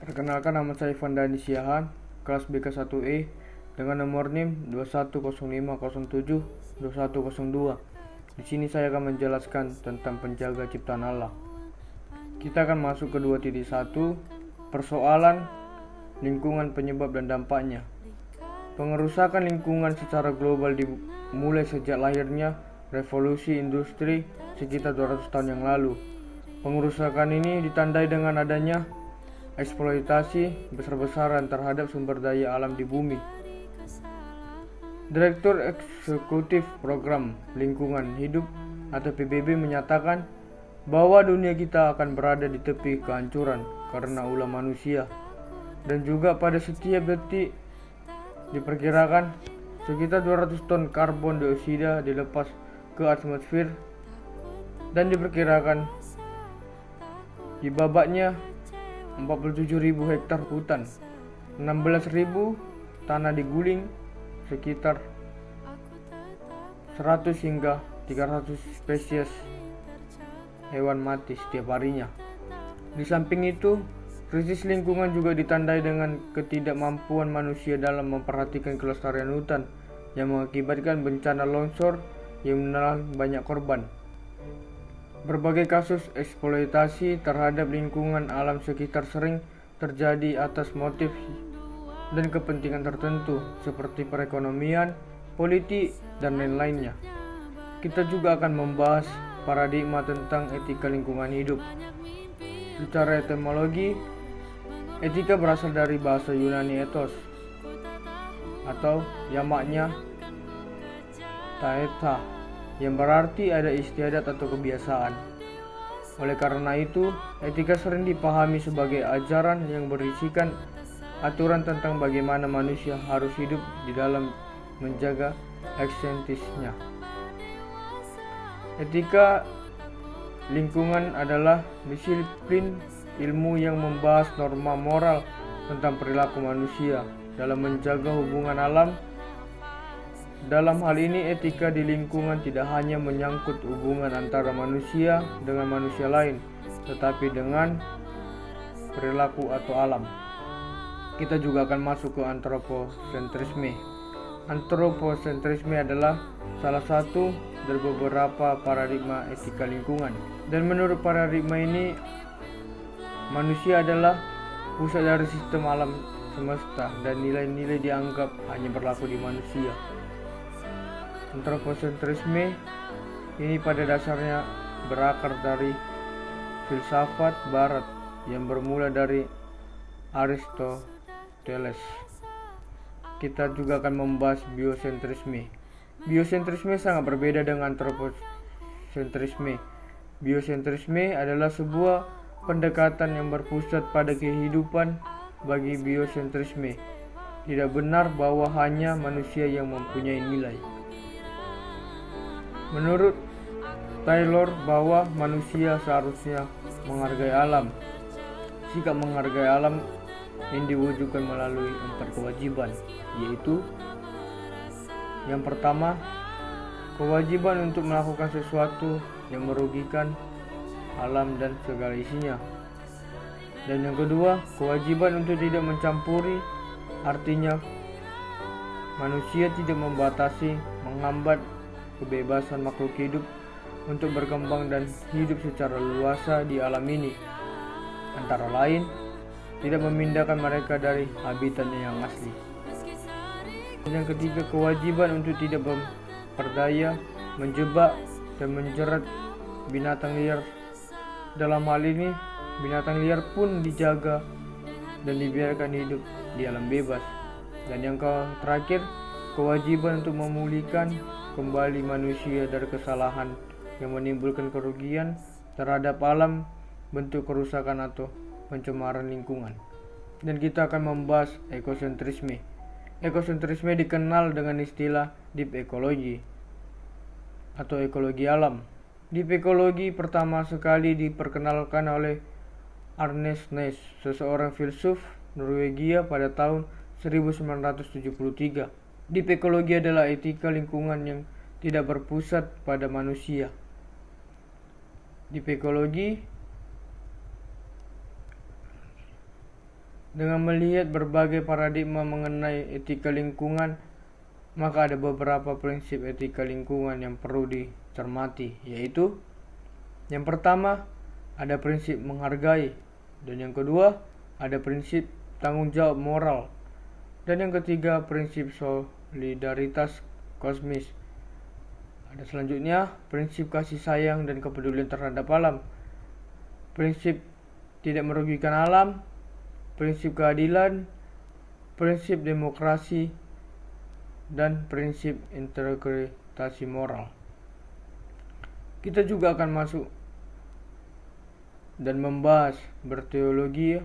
Perkenalkan, nama saya Vandani Siahan, kelas BK1E dengan nomor NIM 2105072102. Di sini saya akan menjelaskan tentang penjaga ciptaan Allah. Kita akan masuk ke 2.1, persoalan lingkungan, penyebab dan dampaknya. Pengerusakan lingkungan secara global dimulai sejak lahirnya revolusi industri sekitar 200 tahun yang lalu. Pengerusakan ini ditandai dengan adanya eksploitasi besar-besaran terhadap sumber daya alam di bumi. Direktur Eksekutif Program Lingkungan Hidup atau PBB menyatakan bahwa dunia kita akan berada di tepi kehancuran karena ulah manusia, dan juga pada setiap detik diperkirakan sekitar 200 ton karbon dioksida dilepas ke atmosfer, dan diperkirakan dibabaknya 47.000 hektar hutan, 16.000 tanah diguling, sekitar 100 hingga 300 spesies hewan mati setiap harinya. Di samping itu, krisis lingkungan juga ditandai dengan ketidakmampuan manusia dalam memperhatikan kelestarian hutan yang mengakibatkan bencana longsor yang menelan banyak korban. Berbagai kasus eksploitasi terhadap lingkungan alam sekitar sering terjadi atas motif dan kepentingan tertentu seperti perekonomian, politik, dan lain-lainnya. Kita juga akan membahas paradigma tentang etika lingkungan hidup. Secara etimologi, etika berasal dari bahasa Yunani ethos atau yang makna taeta, yang berarti ada istiadat atau kebiasaan. Oleh karena itu, etika sering dipahami sebagai ajaran yang berisikan aturan tentang bagaimana manusia harus hidup di dalam menjaga eksistensinya. Etika lingkungan adalah disiplin ilmu yang membahas norma moral tentang perilaku manusia dalam menjaga hubungan alam. Dalam hal ini, etika di lingkungan tidak hanya menyangkut hubungan antara manusia dengan manusia lain, tetapi dengan perilaku atau alam. Kita juga akan masuk ke antroposentrisme. Antroposentrisme adalah salah satu dari beberapa paradigma etika lingkungan. Dan menurut paradigma ini, manusia adalah pusat dari sistem alam semesta dan nilai-nilai dianggap hanya berlaku di manusia. Antroposentrisme ini pada dasarnya berakar dari filsafat barat yang bermula dari Aristoteles. Kita juga akan membahas biosentrisme. Biosentrisme sangat berbeda dengan antroposentrisme. Biosentrisme adalah sebuah pendekatan yang berpusat pada kehidupan. Bagi biosentrisme, tidak benar bahwa hanya manusia yang mempunyai nilai. Menurut Taylor, bahwa manusia seharusnya menghargai alam. Sikap menghargai alam yang diwujudkan melalui 4 kewajiban, yaitu yang pertama, kewajiban untuk melakukan sesuatu yang merugikan alam dan segala isinya. Dan yang kedua, kewajiban untuk tidak mencampuri, artinya manusia tidak membatasi, menghambat kebebasan makhluk hidup untuk berkembang dan hidup secara leluasa di alam ini. Antara lain, tidak memindahkan mereka dari habitatnya yang asli. Dan yang ketiga, kewajiban untuk tidak memperdaya, menjebak, dan menjerat binatang liar. Dalam hal ini, binatang liar pun dijaga dan dibiarkan hidup di alam bebas. Dan yang terakhir, kewajiban untuk memulihkan kembali manusia dari kesalahan yang menimbulkan kerugian terhadap alam, bentuk kerusakan atau pencemaran lingkungan. Dan kita akan membahas ekosentrisme. Ekosentrisme dikenal dengan istilah deep ecology atau ekologi alam. Deep ecology pertama sekali diperkenalkan oleh Ernest Nash, seseorang filsuf Norwegia pada tahun 1973. Deep ecology adalah etika lingkungan yang tidak berpusat pada manusia. Deep ecology Dengan melihat berbagai paradigma mengenai etika lingkungan, maka ada beberapa prinsip etika lingkungan yang perlu dicermati, yaitu yang pertama, ada prinsip menghargai, dan yang kedua, ada prinsip tanggung jawab moral, dan yang ketiga, prinsip solidaritas kosmis. Ada selanjutnya, prinsip kasih sayang dan kepedulian terhadap alam, prinsip tidak merugikan alam, prinsip keadilan, prinsip demokrasi, dan prinsip integritas moral. Kita juga akan masuk dan membahas berteologi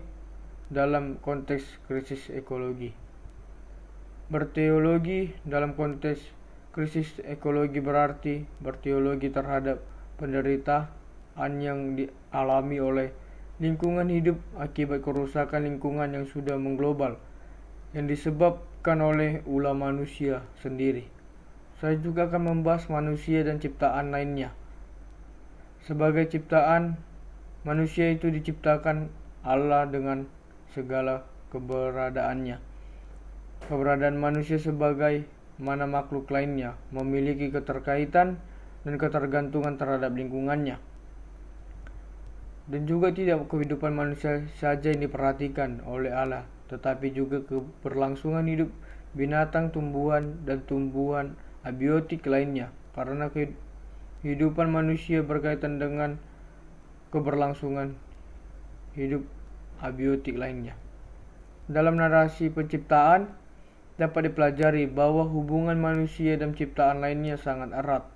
dalam konteks krisis ekologi. Berteologi dalam konteks krisis ekologi berarti berteologi terhadap penderitaan yang dialami oleh lingkungan hidup akibat kerusakan lingkungan yang sudah mengglobal, yang disebabkan oleh ulah manusia sendiri. Saya juga akan membahas manusia dan ciptaan lainnya. Sebagai ciptaan, manusia itu diciptakan Allah dengan segala keberadaannya. Keberadaan manusia sebagai mana makhluk lainnya memiliki keterkaitan dan ketergantungan terhadap lingkungannya. Dan juga tidak kehidupan manusia saja yang diperhatikan oleh Allah, tetapi juga keberlangsungan hidup binatang, tumbuhan, dan tumbuhan abiotik lainnya, karena kehidupan manusia berkaitan dengan keberlangsungan hidup abiotik lainnya. Dalam narasi penciptaan, dapat dipelajari bahwa hubungan manusia dan ciptaan lainnya sangat erat.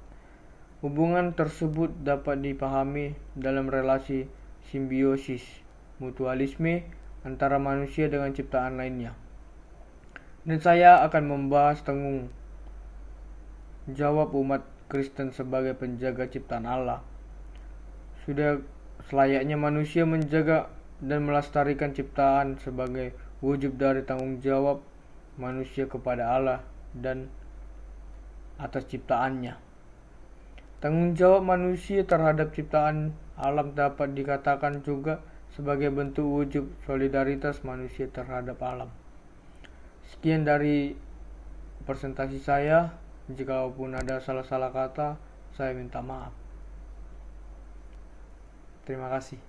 Hubungan tersebut dapat dipahami dalam relasi simbiosis mutualisme antara manusia dengan ciptaan lainnya. Dan saya akan membahas tanggung jawab umat Kristen sebagai penjaga ciptaan Allah. Sudah selayaknya manusia menjaga dan melestarikan ciptaan sebagai wujud dari tanggung jawab manusia kepada Allah dan atas ciptaannya. Tanggung jawab manusia terhadap ciptaan alam dapat dikatakan juga sebagai bentuk wujud solidaritas manusia terhadap alam. Sekian dari presentasi saya. Jikalau ada salah-salah kata, saya minta maaf. Terima kasih.